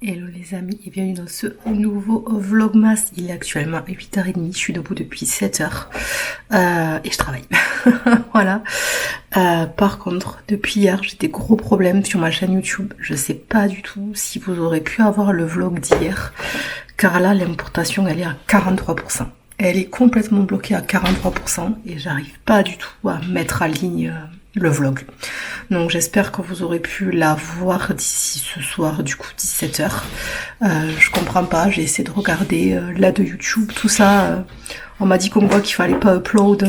Hello les amis et bienvenue dans ce nouveau vlogmas. Il est actuellement 8h30, je suis debout depuis 7h et je travaille. Voilà. Par contre, depuis hier, j'ai des gros problèmes sur ma chaîne YouTube. Je sais pas du tout si vous aurez pu avoir le vlog d'hier, car là l'importation elle est à 43%. Elle est complètement bloquée à 43% et j'arrive pas du tout à mettre en ligne le vlog. Donc j'espère que vous aurez pu la voir d'ici ce soir, du coup 17h. Je comprends pas, j'ai essayé de regarder là de YouTube, tout ça. On m'a dit comme quoi qu'il fallait pas upload,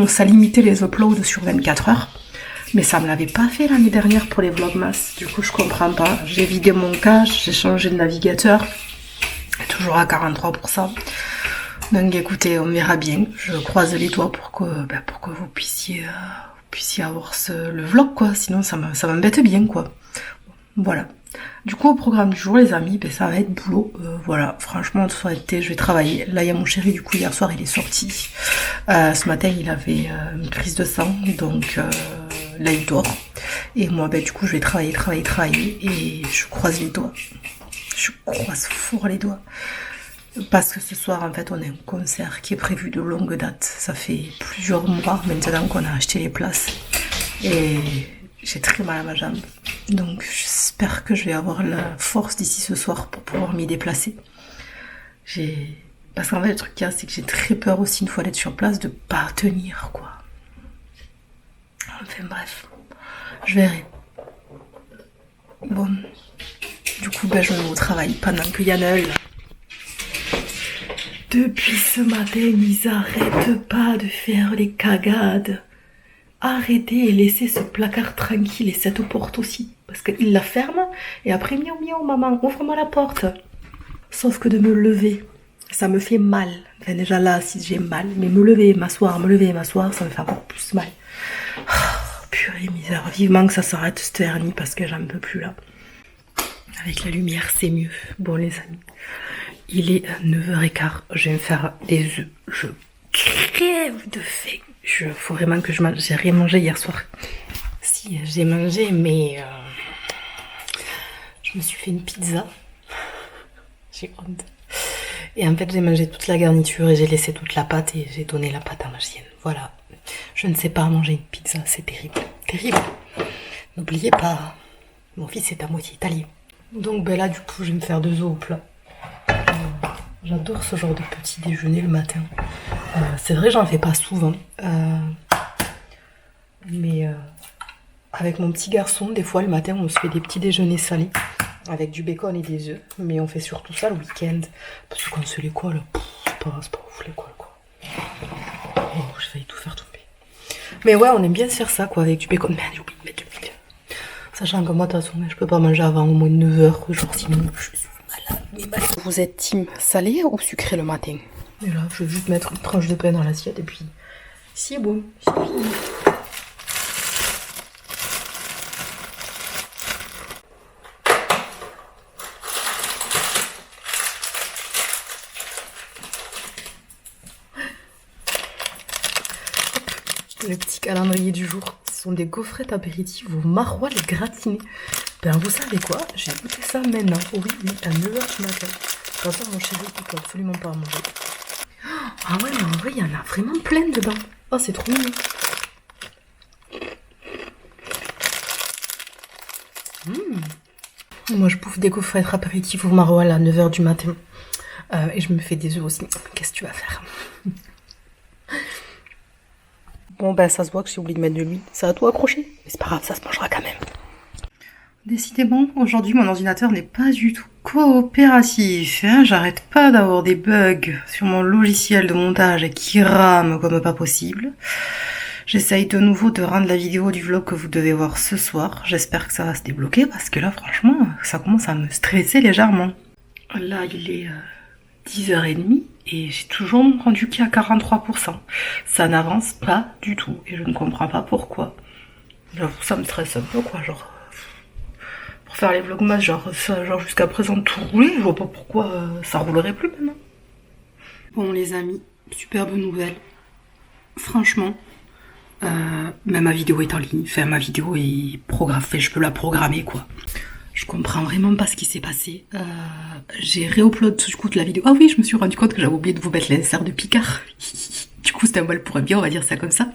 ça limitait les uploads sur 24 heures. Mais ça me l'avait pas fait l'année dernière pour les vlogmas. Du coup je comprends pas. J'ai vidé mon cache, j'ai changé de navigateur. Toujours à 43%. Donc écoutez, on verra bien. Je croise les doigts pour que vous puissiez avoir le vlog quoi. Sinon ça m'embête bien quoi. Voilà. Du coup au programme du jour les amis, ça va être boulot. Voilà, franchement toute soirée je vais travailler. Là il y a mon chéri du coup hier soir il est sorti. Ce matin il avait une prise de sang donc là il dort. Et moi du coup je vais travailler et je croise les doigts. Je croise fort les doigts. Parce que ce soir, en fait, on a un concert qui est prévu de longue date. Ça fait plusieurs mois maintenant qu'on a acheté les places. Et j'ai très mal à ma jambe. Donc, j'espère que je vais avoir la force d'ici ce soir pour pouvoir m'y déplacer. Parce qu'en fait, le truc qu'il y a, c'est que j'ai très peur aussi, une fois d'être sur place, de pas tenir, quoi. Enfin, bref. Je verrai. Bon. Du coup, je vais au travail pendant qu'il y en a là. Depuis ce matin, ils arrêtent pas de faire des cagades. Arrêtez et laissez ce placard tranquille et cette porte aussi. Parce qu'il la ferme et après, miaou miaou maman, ouvre-moi la porte. Sauf que de me lever, ça me fait mal. Enfin déjà là, si j'ai mal, mais me lever, m'asseoir, ça me fait encore plus mal. Oh, purée misère, vivement que ça s'arrête cette hernie parce que j'en peux plus là. Avec la lumière, c'est mieux. Bon, les amis, il est 9h15. Je vais me faire des œufs. Je crève de faim. Faut vraiment que je mange. J'ai rien mangé hier soir. Si, j'ai mangé, mais je me suis fait une pizza. J'ai honte. Et en fait, j'ai mangé toute la garniture et j'ai laissé toute la pâte et j'ai donné la pâte à ma chienne. Voilà. Je ne sais pas manger une pizza. C'est terrible. Terrible. N'oubliez pas, mon fils est à moitié italien. Donc là du coup je vais me faire 2 œufs au plat. J'adore ce genre de petit déjeuner le matin. C'est vrai j'en fais pas souvent. Mais avec mon petit garçon, des fois le matin on se fait des petits déjeuners salés. Avec du bacon et des œufs. Mais on fait surtout ça le week-end. Parce que quand c'est l'école, c'est pas ouf l'école quoi. Oh, j'ai failli tout faire tomber. Mais ouais on aime bien se faire ça quoi avec du bacon. Mais j'ai oublié de mettre du bacon. Sachant que moi, de toute façon, je peux pas manger avant au moins 9h, genre sinon je suis malade. Vous êtes team salé ou sucré le matin? Et là, je vais juste mettre une tranche de pain dans l'assiette et puis c'est bon, c'est fini. Le petit calendrier du jour, ce sont des gaufrettes apéritives aux maroilles gratinées. Vous savez quoi? J'ai goûté ça maintenant. Oui, à 9h du matin. De toute façon, mon chéri, il peut absolument pas manger. Ah ouais, mais en vrai, il y en a vraiment plein dedans. Oh, c'est trop mignon. Moi, je bouffe des gaufrettes apéritives aux maroilles à 9h du matin. Et je me fais des œufs aussi. Qu'est-ce que tu vas faire? Bon ça se voit que j'ai oublié de mettre de l'huile. Ça a tout accroché. Mais c'est pas grave, ça se mangera quand même. Décidément, aujourd'hui mon ordinateur n'est pas du tout coopératif. Hein. J'arrête pas d'avoir des bugs sur mon logiciel de montage qui rame comme pas possible. J'essaye de nouveau de rendre la vidéo du vlog que vous devez voir ce soir. J'espère que ça va se débloquer parce que là franchement, ça commence à me stresser légèrement. Là il est 10h30. Et j'ai toujours mon rendu qui est à 43%. Ça n'avance pas du tout. Et je ne comprends pas pourquoi. J'avoue, ça me stresse un peu, quoi. Genre, pour faire les vlogmas, genre jusqu'à présent tout roulé. Je vois pas pourquoi ça roulerait plus maintenant. Bon, les amis, superbe nouvelle. Franchement, même ma vidéo est en ligne. Enfin, ma vidéo est programmée. Je peux la programmer, quoi. Je comprends vraiment pas ce qui s'est passé. J'ai réupload du coup de la vidéo. Ah oui, je me suis rendu compte que j'avais oublié de vous mettre l'insert de Picard. Du coup, c'était un mal pour un bien, on va dire ça comme ça.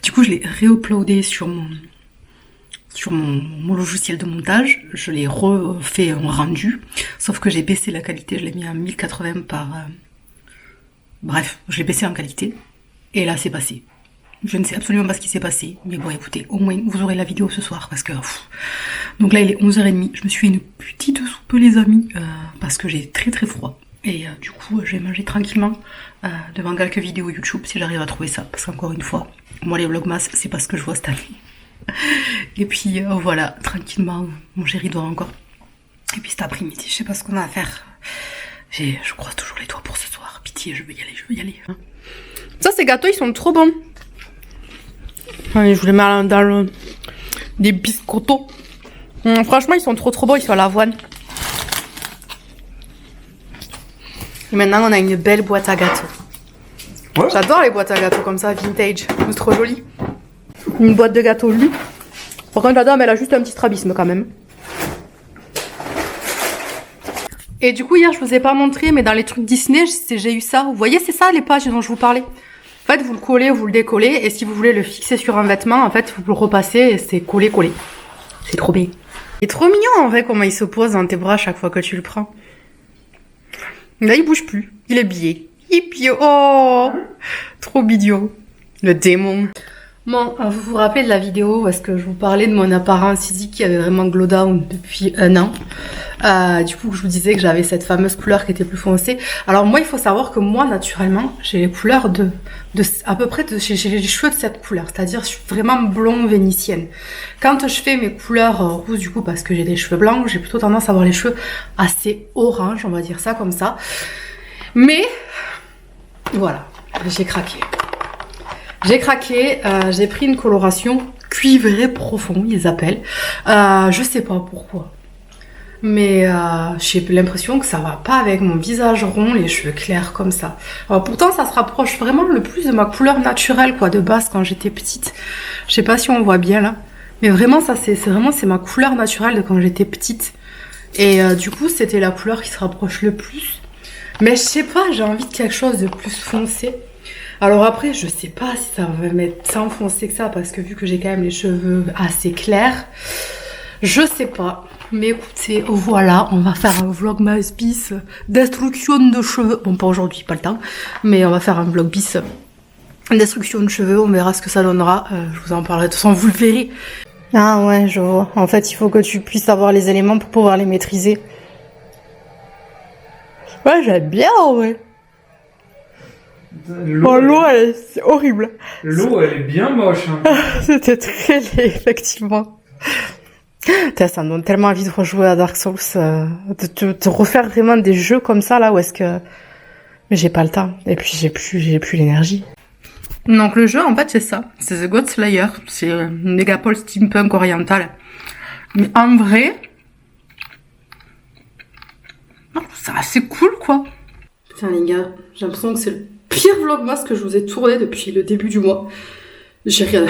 Du coup, je l'ai réuploadé sur mon logiciel de montage. Je l'ai refait en rendu. Sauf que j'ai baissé la qualité, je l'ai mis à 1080 par... Bref, je l'ai baissé en qualité. Et là, c'est passé. Je ne sais absolument pas ce qui s'est passé. Mais bon, écoutez, au moins, vous aurez la vidéo ce soir. Parce que... Donc là, il est 11h30. Je me suis fait une petite soupe, les amis. Parce que j'ai très très froid. Et du coup, je vais manger tranquillement devant quelques vidéos YouTube si j'arrive à trouver ça. Parce qu'encore une fois, moi, les vlogmas, c'est pas ce que je vois cette année. Et puis, voilà, tranquillement, mon chéri dort encore. Et puis cet après-midi, je sais pas ce qu'on a à faire. Je croise toujours les doigts pour ce soir. Pitié, je veux y aller. Hein. Ça, ces gâteaux, ils sont trop bons. Allez, je vous les mets dans des biscottos. Franchement, ils sont trop bons, ils sont à l'avoine. Et maintenant, on a une belle boîte à gâteaux. Ouais. J'adore les boîtes à gâteaux comme ça, vintage. C'est trop joli. Une boîte de gâteaux lus. Par contre, la dame, elle a juste un petit strabisme quand même. Et du coup, hier, je vous ai pas montré, mais dans les trucs Disney, j'ai eu ça. Vous voyez, c'est ça les pages dont je vous parlais. En fait, vous le collez, vous le décollez, et si vous voulez le fixer sur un vêtement, en fait, vous le repassez et c'est collé. C'est trop bien. Il est trop mignon, en vrai, comment il se pose dans tes bras chaque fois que tu le prends. Là, il bouge plus. Il est biais. Oh, trop bidot. Le démon. Bon, vous vous rappelez de la vidéo où est-ce que je vous parlais de mon apparence physique qui avait vraiment glow down depuis un an. Du coup, je vous disais que j'avais cette fameuse couleur qui était plus foncée. Alors moi, il faut savoir que moi, naturellement, j'ai les couleurs à peu près, j'ai les cheveux de cette couleur. C'est-à-dire, je suis vraiment blonde vénitienne. Quand je fais mes couleurs rouges, du coup, parce que j'ai des cheveux blancs, j'ai plutôt tendance à avoir les cheveux assez orange, on va dire ça comme ça. Mais, voilà, j'ai craqué. J'ai pris une coloration cuivré profond, ils appellent. Je sais pas pourquoi. Mais j'ai l'impression que ça va pas avec mon visage rond, les cheveux clairs comme ça. Alors pourtant, ça se rapproche vraiment le plus de ma couleur naturelle, quoi, de base quand j'étais petite. Je sais pas si on voit bien là. Mais vraiment, ça c'est ma couleur naturelle de quand j'étais petite. Et du coup, c'était la couleur qui se rapproche le plus. Mais je sais pas, j'ai envie de quelque chose de plus foncé. Alors après, je sais pas si ça va m'être tant foncé que ça, parce que vu que j'ai quand même les cheveux assez clairs, je sais pas. Mais écoutez, voilà, on va faire un vlogmas bis destruction de cheveux. Bon, pas aujourd'hui, pas le temps, mais on va faire un vlog bis destruction de cheveux, on verra ce que ça donnera. Je vous en parlerai, de toute façon, vous le verrez. Ah ouais, je vois. En fait, il faut que tu puisses avoir les éléments pour pouvoir les maîtriser. Ouais, j'aime bien, ouais. L'eau, c'est horrible. L'eau, elle est bien moche. Hein. C'était très laid, effectivement. Ça me donne tellement envie de rejouer à Dark Souls, de refaire vraiment des jeux comme ça, là, où est-ce que... Mais j'ai pas le temps. Et puis, j'ai plus l'énergie. Donc, le jeu, en fait, c'est ça. C'est The God Slayer. C'est une mégapole steampunk orientale. Mais en vrai... c'est assez cool, quoi. Putain, les gars, j'ai l'impression que c'est le pire vlogmas que je vous ai tourné depuis le début du mois. J'ai rien à...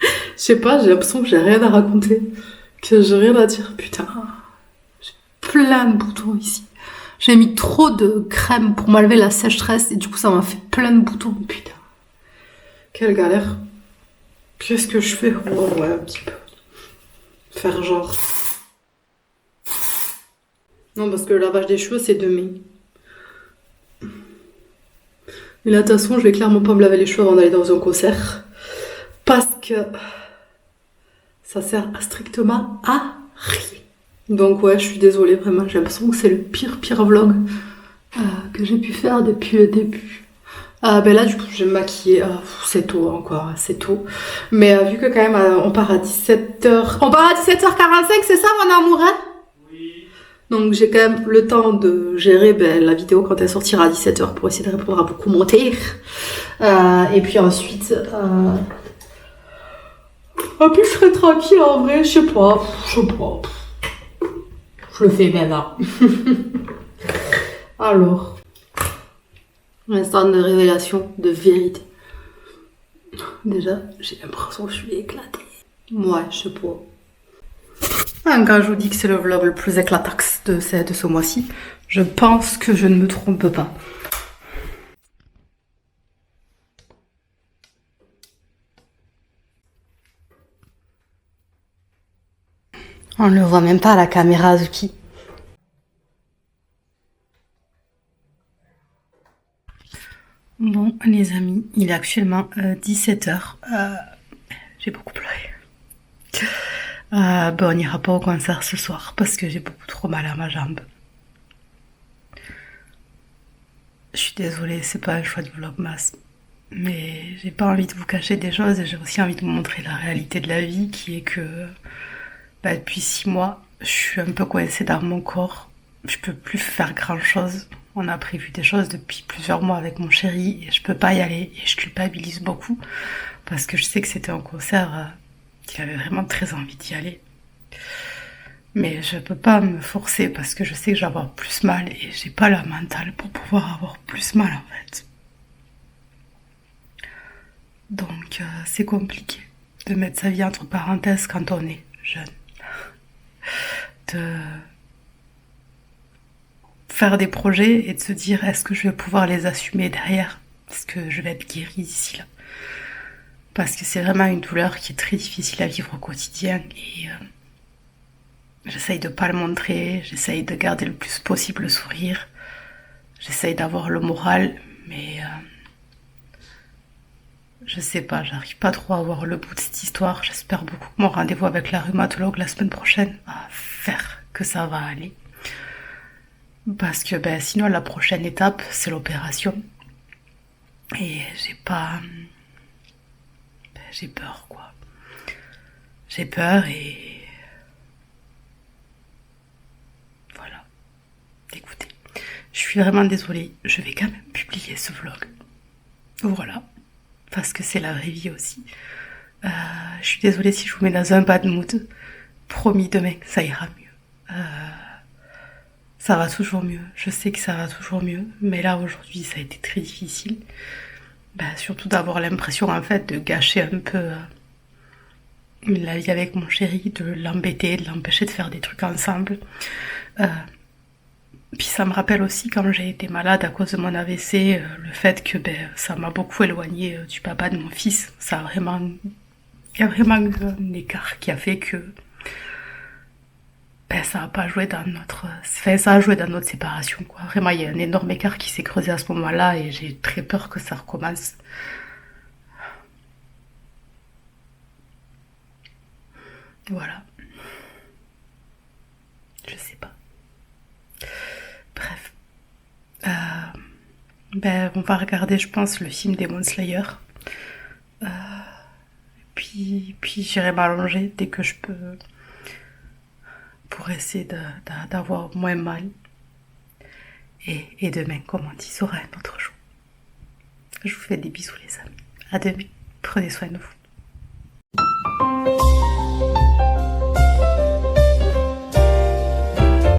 Je sais pas, j'ai l'impression que j'ai rien à raconter. Que j'ai rien à dire. Putain, j'ai plein de boutons ici. J'ai mis trop de crème pour m'enlever la sécheresse et du coup ça m'a fait plein de boutons. Putain, quelle galère. Qu'est-ce que je fais? Oh ouais, un petit peu. Faire genre... Non, parce que le lavage des cheveux, c'est demain. Mais là, de toute façon, je vais clairement pas me laver les cheveux avant d'aller dans un concert. Parce que ça sert strictement à rien. Donc ouais, je suis désolée, vraiment. J'ai l'impression que c'est le pire vlog que j'ai pu faire depuis le début. Ben là, du coup, je vais me maquiller. C'est tôt encore, c'est tôt. Mais vu que quand même, on part à 17h... On part à 17h45, c'est ça, mon amour, hein? Donc j'ai quand même le temps de gérer la vidéo quand elle sortira à 17h pour essayer de répondre à vos commentaires. Et puis ensuite... puis je serai tranquille en vrai, je sais pas. Je le fais maintenant. Alors... Instant de révélation, de vérité. Déjà, j'ai l'impression que je suis éclatée. Ouais, je sais pas. Quand je vous dis que c'est le vlog le plus éclatax de ce mois-ci, je pense que je ne me trompe pas. On ne le voit même pas à la caméra, Azuki. Bon, les amis, il est actuellement 17h. J'ai beaucoup pleuré. On n'ira pas au concert ce soir parce que j'ai beaucoup trop mal à ma jambe. Je suis désolée, c'est pas un choix du vlogmas. Mais j'ai pas envie de vous cacher des choses et j'ai aussi envie de vous montrer la réalité de la vie qui est que depuis 6 mois, je suis un peu coincée dans mon corps. Je peux plus faire grand chose. On a prévu des choses depuis plusieurs mois avec mon chéri et je peux pas y aller et je culpabilise beaucoup parce que je sais que c'était un concert qu'il avait vraiment très envie d'y aller. Mais je peux pas me forcer parce que je sais que je vais avoir plus mal et j'ai pas la mentale pour pouvoir avoir plus mal en fait. Donc c'est compliqué de mettre sa vie entre parenthèses quand on est jeune. De faire des projets et de se dire est-ce que je vais pouvoir les assumer derrière? Est-ce que je vais être guérie d'ici là? Parce que c'est vraiment une douleur qui est très difficile à vivre au quotidien et j'essaye de pas le montrer, j'essaye de garder le plus possible le sourire, j'essaye d'avoir le moral, mais je sais pas, j'arrive pas trop à voir le bout de cette histoire. J'espère beaucoup que mon rendez-vous avec la rhumatologue la semaine prochaine va faire que ça va aller. Parce que sinon la prochaine étape c'est l'opération. Et j'ai peur quoi. J'ai peur et voilà. Écoutez, je suis vraiment désolée, je vais quand même publier ce vlog. Voilà. Parce que c'est la vraie vie aussi. Je suis désolée si je vous mets dans un bad mood. Promis demain, ça ira mieux. Ça va toujours mieux. Je sais que ça va toujours mieux. Mais là, aujourd'hui, ça a été très difficile. Surtout d'avoir l'impression, en fait, de gâcher un peu la vie avec mon chéri, de l'embêter, de l'empêcher de faire des trucs ensemble. Puis ça me rappelle aussi quand j'ai été malade à cause de mon AVC, le fait que ça m'a beaucoup éloignée du papa de mon fils. Il y a vraiment eu un écart qui a fait que ça a pas joué dans notre... Enfin, ça a joué dans notre séparation, quoi. Vraiment, il y a un énorme écart qui s'est creusé à ce moment-là et j'ai très peur que ça recommence. Voilà. Je sais pas. Bref. On va regarder, je pense, le film Demon Slayer. Puis j'irai m'allonger dès que je peux pour essayer d'avoir moins mal. Et demain, comme on dit, sera un autre jour. Je vous fais des bisous les amis. À demain. Prenez soin de vous.